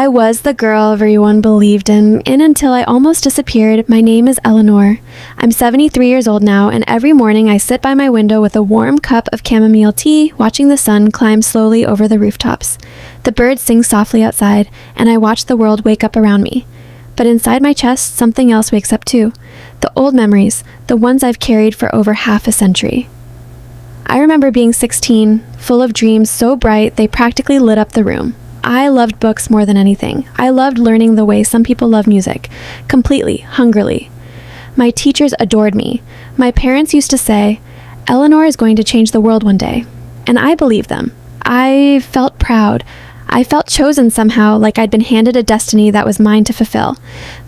I was the girl everyone believed in, and until I almost disappeared. My name is Eleanor. I'm 73 years old now, and every morning I sit by my window with a warm cup of chamomile tea, watching the sun climb slowly over the rooftops. The birds sing softly outside, and I watch the world wake up around me. But inside my chest, something else wakes up too. The old memories, the ones I've carried for over half a century. I remember being 16, full of dreams so bright they practically lit up the room. I loved books more than anything. I loved learning the way some people love music, completely, hungrily. My teachers adored me. My parents used to say, "Eleanor is going to change the world one day." And I believed them. I felt proud. I felt chosen somehow, like I'd been handed a destiny that was mine to fulfill.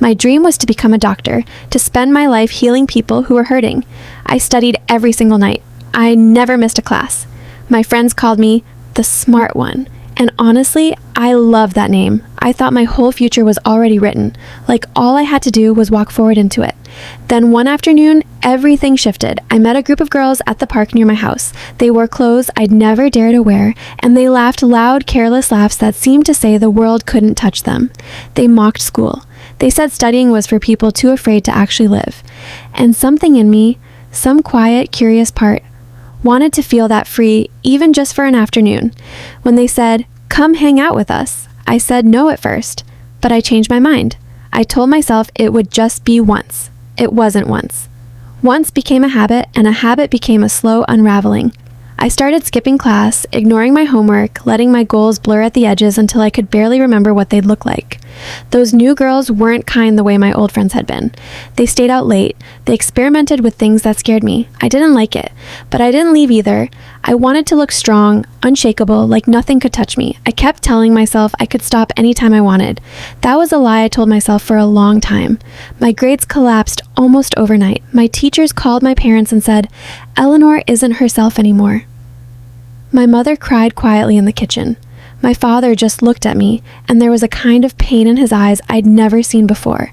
My dream was to become a doctor, to spend my life healing people who were hurting. I studied every single night. I never missed a class. My friends called me the smart one. And honestly, I loved that name. I thought my whole future was already written, like all I had to do was walk forward into it. Then one afternoon, everything shifted. I met a group of girls at the park near my house. They wore clothes I'd never dared to wear, and they laughed loud, careless laughs that seemed to say the world couldn't touch them. They mocked school. They said studying was for people too afraid to actually live. And something in me, some quiet, curious part, wanted to feel that free, even just for an afternoon. When they said, "Come hang out with us," I said no at first, but I changed my mind. I told myself it would just be once. It wasn't once. Once became a habit, and a habit became a slow unraveling. I started skipping class, ignoring my homework, letting my goals blur at the edges until I could barely remember what they'd look like. Those new girls weren't kind the way my old friends had been. They stayed out late. They experimented with things that scared me. I didn't like it, but I didn't leave either. I wanted to look strong, unshakable, like nothing could touch me. I kept telling myself I could stop anytime I wanted. That was a lie I told myself for a long time. My grades collapsed almost overnight. My teachers called my parents and said, "Eleanor isn't herself anymore." My mother cried quietly in the kitchen. My father just looked at me, and there was a kind of pain in his eyes I'd never seen before.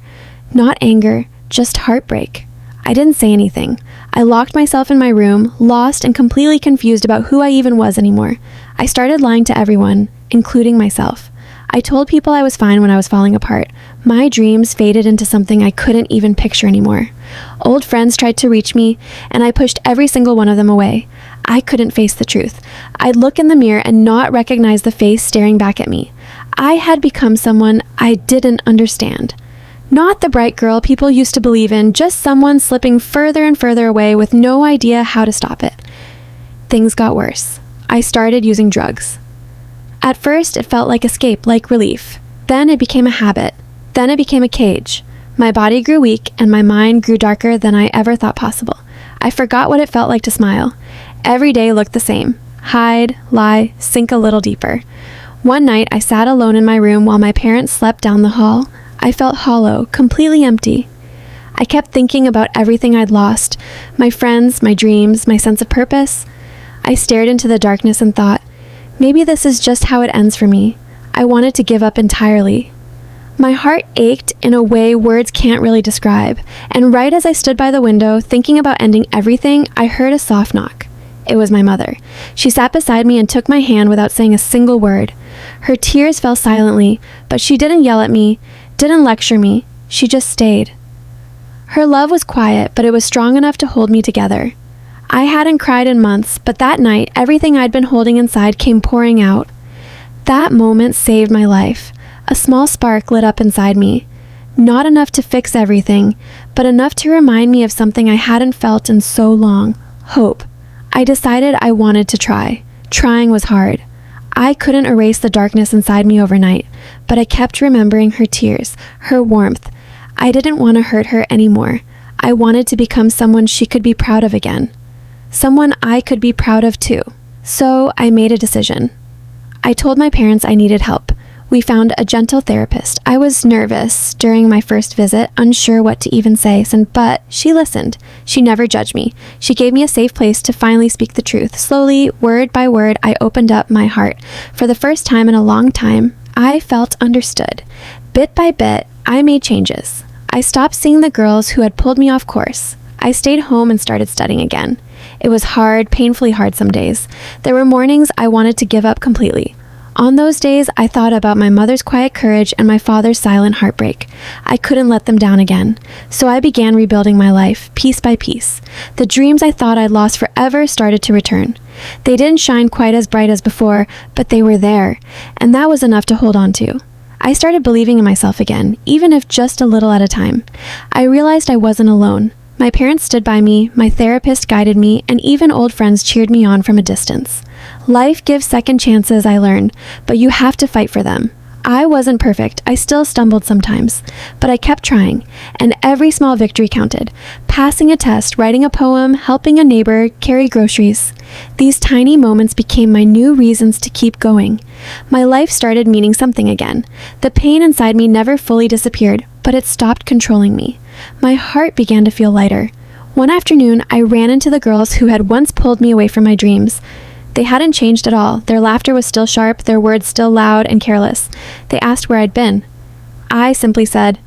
Not anger, just heartbreak. I didn't say anything. I locked myself in my room, lost and completely confused about who I even was anymore. I started lying to everyone, including myself. I told people I was fine when I was falling apart. My dreams faded into something I couldn't even picture anymore. Old friends tried to reach me, and I pushed every single one of them away. I couldn't face the truth. I'd look in the mirror and not recognize the face staring back at me. I had become someone I didn't understand. Not the bright girl people used to believe in, just someone slipping further and further away with no idea how to stop it. Things got worse. I started using drugs. At first, it felt like escape, like relief. Then it became a habit. Then it became a cage. My body grew weak, and my mind grew darker than I ever thought possible. I forgot what it felt like to smile. Every day looked the same. Hide, lie, sink a little deeper. One night, I sat alone in my room while my parents slept down the hall. I felt hollow, completely empty. I kept thinking about everything I'd lost. My friends, my dreams, my sense of purpose. I stared into the darkness and thought, maybe this is just how it ends for me. I wanted to give up entirely. My heart ached in a way words can't really describe, and right as I stood by the window, thinking about ending everything, I heard a soft knock. It was my mother. She sat beside me and took my hand without saying a single word. Her tears fell silently, but she didn't yell at me, didn't lecture me. She just stayed. Her love was quiet, but it was strong enough to hold me together. I hadn't cried in months, but that night, everything I'd been holding inside came pouring out. That moment saved my life. A small spark lit up inside me. Not enough to fix everything, but enough to remind me of something I hadn't felt in so long. Hope. I decided I wanted to try. Trying was hard. I couldn't erase the darkness inside me overnight, but I kept remembering her tears, her warmth. I didn't want to hurt her anymore. I wanted to become someone she could be proud of again. Someone I could be proud of too. So I made a decision. I told my parents I needed help. We found a gentle therapist. I was nervous during my first visit, unsure what to even say, but she listened. She never judged me. She gave me a safe place to finally speak the truth. Slowly, word by word, I opened up my heart. For the first time in a long time, I felt understood. Bit by bit, I made changes. I stopped seeing the girls who had pulled me off course. I stayed home and started studying again. It was hard, painfully hard some days. There were mornings I wanted to give up completely. On those days, I thought about my mother's quiet courage and my father's silent heartbreak. I couldn't let them down again. So I began rebuilding my life, piece by piece. The dreams I thought I'd lost forever started to return. They didn't shine quite as bright as before, but they were there, and that was enough to hold on to. I started believing in myself again, even if just a little at a time. I realized I wasn't alone. My parents stood by me, my therapist guided me, and even old friends cheered me on from a distance. Life gives second chances, I learned, but you have to fight for them. I wasn't perfect. I still stumbled sometimes, but I kept trying, and every small victory counted. Passing a test, writing a poem, helping a neighbor carry groceries. These tiny moments became my new reasons to keep going. My life started meaning something again. The pain inside me never fully disappeared, but it stopped controlling me. My heart began to feel lighter. One afternoon, I ran into the girls who had once pulled me away from my dreams. They hadn't changed at all. Their laughter was still sharp, their words still loud and careless. They asked where I'd been. I simply said,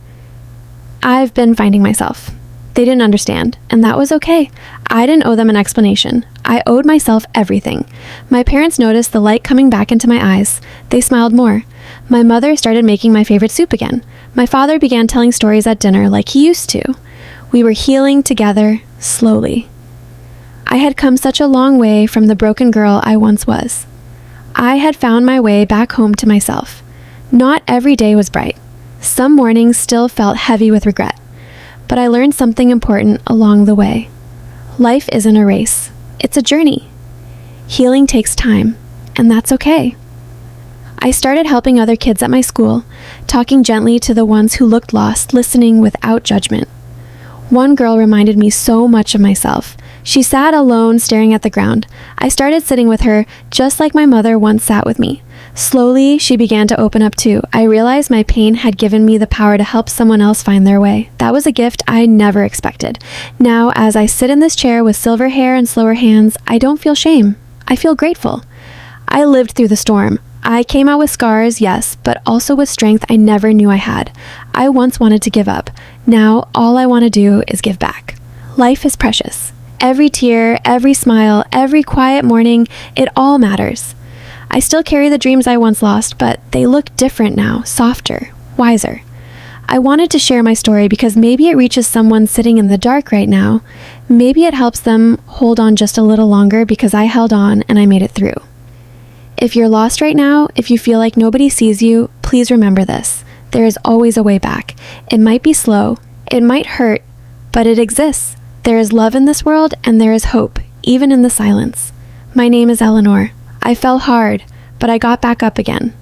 "I've been finding myself." They didn't understand, and that was okay. I didn't owe them an explanation. I owed myself everything. My parents noticed the light coming back into my eyes. They smiled more. My mother started making my favorite soup again. My father began telling stories at dinner like he used to. We were healing together, slowly. I had come such a long way from the broken girl I once was. I had found my way back home to myself. Not every day was bright. Some mornings still felt heavy with regret. But I learned something important along the way. Life isn't a race. It's a journey. Healing takes time, and that's okay. I started helping other kids at my school, talking gently to the ones who looked lost, listening without judgment. One girl reminded me so much of myself. She sat alone, staring at the ground. I started sitting with her, just like my mother once sat with me. Slowly, she began to open up too. I realized my pain had given me the power to help someone else find their way. That was a gift I never expected. Now, as I sit in this chair with silver hair and slower hands, I don't feel shame. I feel grateful. I lived through the storm. I came out with scars, yes, but also with strength I never knew I had. I once wanted to give up. Now, all I want to do is give back. Life is precious. Every tear, every smile, every quiet morning, it all matters. I still carry the dreams I once lost, but they look different now, softer, wiser. I wanted to share my story because maybe it reaches someone sitting in the dark right now. Maybe it helps them hold on just a little longer because I held on and I made it through. If you're lost right now, if you feel like nobody sees you, please remember this. There is always a way back. It might be slow, it might hurt, but it exists. There is love in this world and there is hope, even in the silence. My name is Eleanor. I fell hard, but I got back up again.